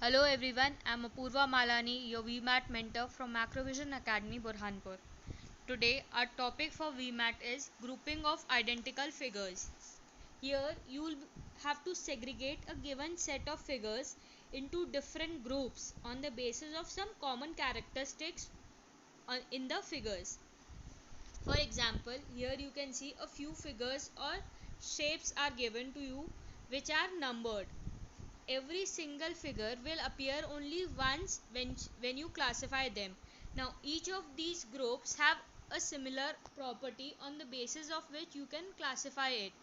Hello everyone, I'm Apurva Malani, your VMAT mentor from Macrovision Academy, Burhanpur. Today, our topic for VMAT is grouping of identical figures. Here, you will have to segregate a given set of figures into different groups on the basis of some common characteristics in the figures. For example, here you can see a few figures or shapes are given to you which are numbered. Every single figure will appear only once when you classify them. Now each of these groups have a similar property on the basis of which you can classify it.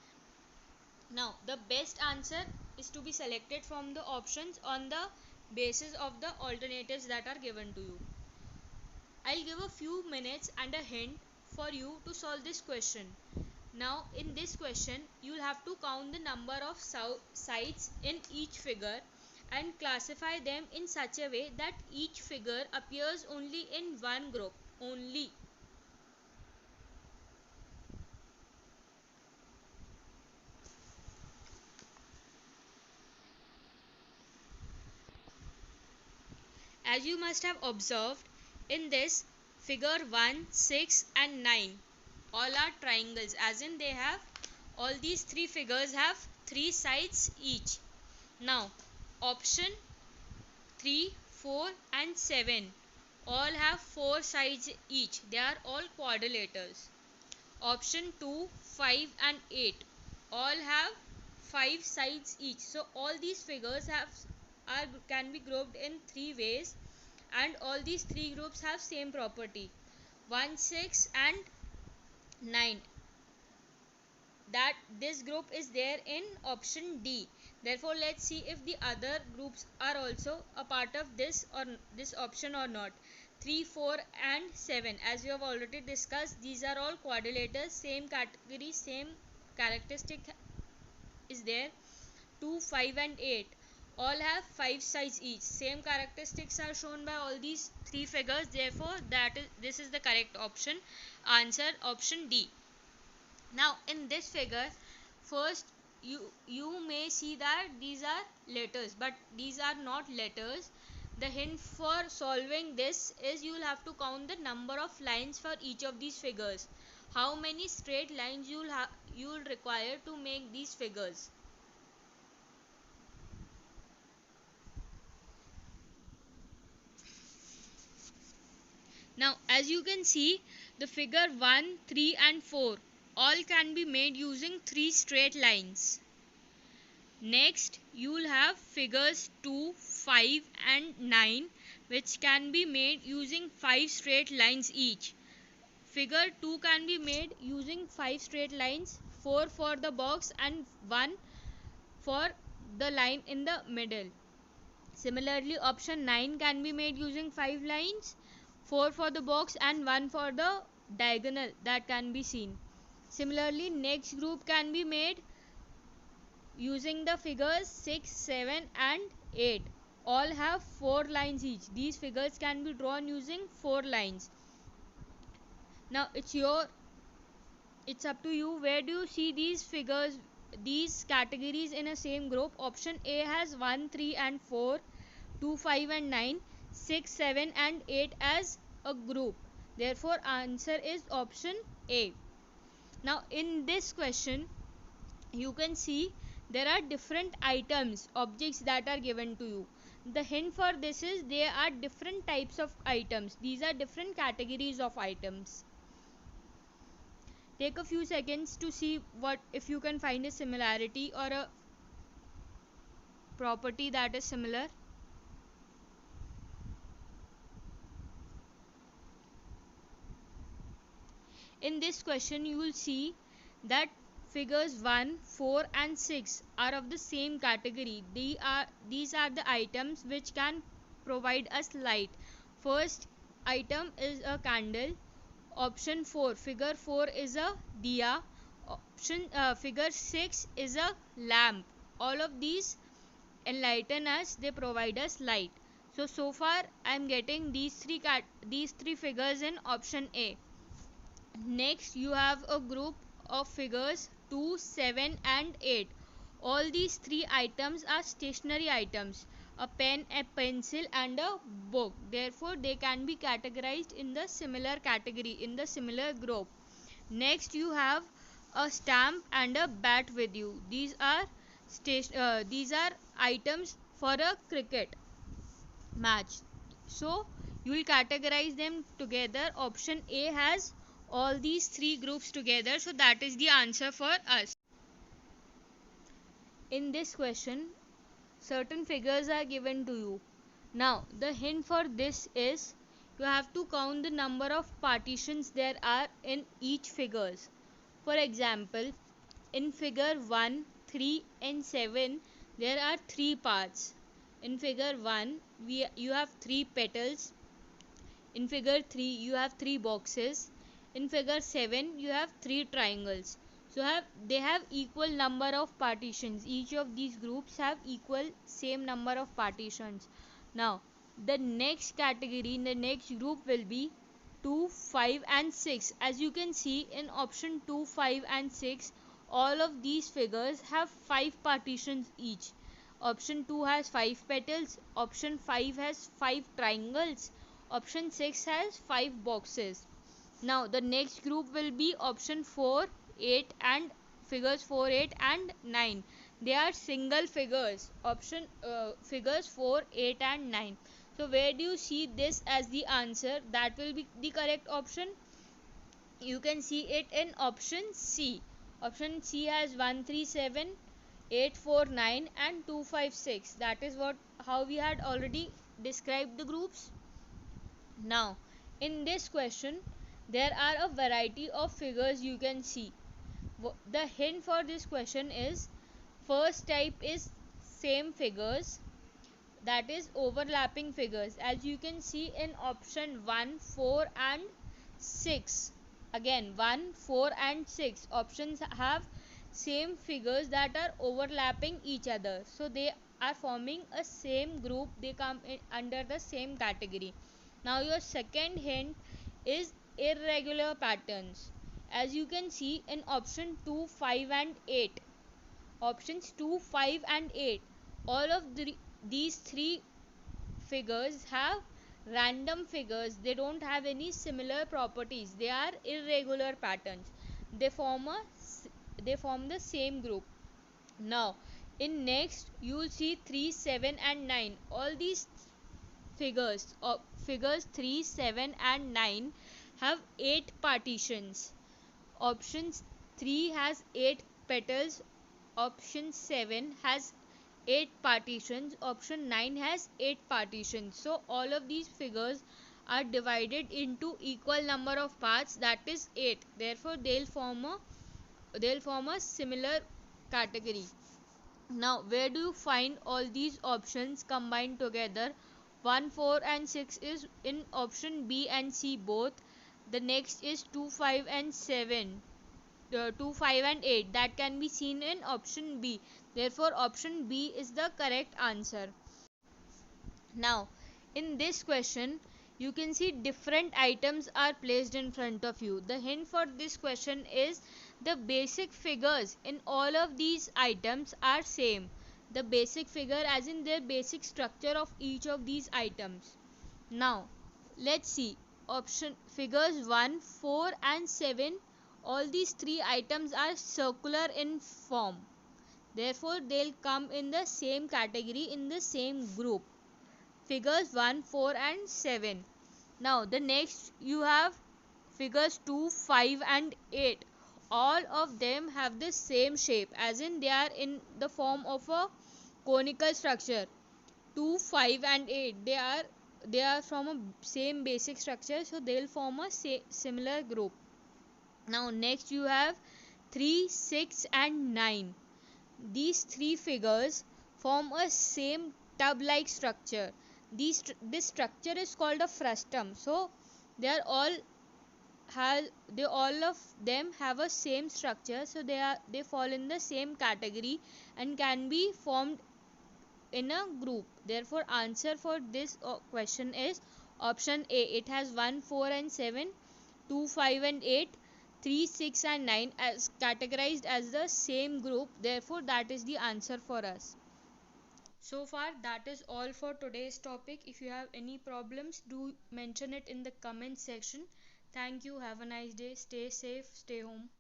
Now the best answer is to be selected from the options on the basis of the alternatives that are given to you. I'll give a few minutes and a hint for you to solve this question. Now in this question you will have to count the number of sides in each figure and classify them in such a way that each figure appears only in one group only. As you must have observed, in this figure 1, 6 and 9 all are triangles, as in they have all these three figures have three sides each. Now option 3, 4 and 7 all have four sides each. They are all quadrilaters. Option 2, 5 and 8 all have five sides each. So all these figures can be grouped in three ways, and all these three groups have same property. 1, 6 and 9, that this group is there in option D. Therefore let's see if the other groups are also a part of this or this option or not. 3, 4 and 7, as we have already discussed, these are all quadrilaters, same category, same characteristic is there. 2, 5 and 8 all have five sides each. Same characteristics are shown by all these three figures. Therefore this is the correct option. Answer option D. Now in this figure, first you may see that these are letters, but these are not letters. The hint for solving this is you will have to count the number of lines for each of these figures. How many straight lines you will require to make these figures. Now as you can see, the figure 1, 3 and 4 all can be made using three straight lines. Next you will have figures 2, 5 and 9 which can be made using five straight lines each. Figure 2 can be made using five straight lines, 4 for the box and 1 for the line in the middle. Similarly, option 9 can be made using 5 lines, 4 for the box and 1 for the diagonal that can be seen. Similarly, next group can be made using the figures 6, 7 and 8. All have 4 lines each. These figures can be drawn using 4 lines. Now it's up to you, where do you see these figures, these categories in a same group. Option A has 1, 3 and 4, 2, 5 and 9, 6, 7 and 8 as a group. Therefore answer is option A. Now in this question you can see there are different items, objects that are given to you. The hint for this is there are different types of items. These are different categories of items. Take a few seconds to see what if you can find a similarity or a property that is similar. In this question you will see that figures 1, 4 and 6 are of the same category. These are the items which can provide us light. First item is a candle. Option 4, figure 4 is a diya. Figure 6 is a lamp. All of these enlighten us, they provide us light. So far I am getting these three figures in option A. Next you have a group of figures 2, 7 and 8. All these three items are stationary items: a pen, a pencil, and a book. Therefore, they can be categorized in the similar category, in the similar group. Next, you have a stamp and a bat with you. These are items for a cricket match. So you will categorize them together. Option A has all these three groups together, so that is the answer for us. In this question, certain figures are given to you. Now the hint for this is you have to count the number of partitions there are in each figures. For example, in figure 1, 3 and 7 there are three parts. In figure 1 you have three petals. In figure 3 you have three boxes. In figure 7 you have three triangles. So they have equal number of partitions. Each of these groups have equal same number of partitions. Now the next category in the next group will be 2, 5 and 6. As you can see in option 2, 5 and 6, all of these figures have 5 partitions each. Option 2 has 5 petals, option 5 has 5 triangles, option 6 has 5 boxes. Now the next group will be option 4, 8 and figures 4, 8 and 9. They are single figures. Figures 4, 8 and 9. So where do you see this as the answer? That will be the correct option. You can see it in option C. Option C has 1, 3, 7, 8, 4, 9 and 2, 5, 6. That is how we had already described the groups. Now in this question there are a variety of figures you can see. The hint for this question is first type is same figures, that is overlapping figures. As you can see in option 1, 4 and 6, again 1, 4 and 6 options have same figures that are overlapping each other, so they are forming a same group. They come under the same category. Now your second hint is irregular patterns. As you can see in option 2, 5 and 8, options 2, 5 and 8, all of these three figures have random figures. They don't have any similar properties. They are irregular patterns. They form the same group. Now in next you will see 3, 7 and 9. All these figures 3, 7 and 9 have 8 partitions. Option 3 has 8 petals, option 7 has 8 partitions, option 9 has 8 partitions. So all of these figures are divided into equal number of parts, that is 8. Therefore they'll form a similar category. Now where do you find all these options combined together? 1, 4 and 6 is in option B and C both. The next is 2, 5 and 7. 2, 5 and 8, that can be seen in option B. Therefore option B is the correct answer. Now in this question you can see different items are placed in front of you. The hint for this question is the basic figures in all of these items are same. The basic figure as in their basic structure of each of these items. Now let's see option figures 1, 4 and 7. All these three items are circular in form. Therefore they'll come in the same category, in the same group. Figures 1, 4 and 7. Now the next you have figures 2, 5 and 8. All of them have the same shape, as in they are in the form of a conical structure. 2, 5 and 8, they are from a same basic structure, so they'll form a similar group. Now next you have 3, 6 and 9. These three figures form a same tub like structure. This structure is called a frustum. So they all of them have a same structure, so they fall in the same category and can be formed in a group. Therefore answer for this question is option A. It has 1, 4 and 7, 2, 5 and 8. 3, 6 and 9 as categorized as the same group, therefore that is the answer for us. So far that is all for today's topic. If you have any problems, do mention it in the comment section. Thank you, have a nice day, stay safe, stay home.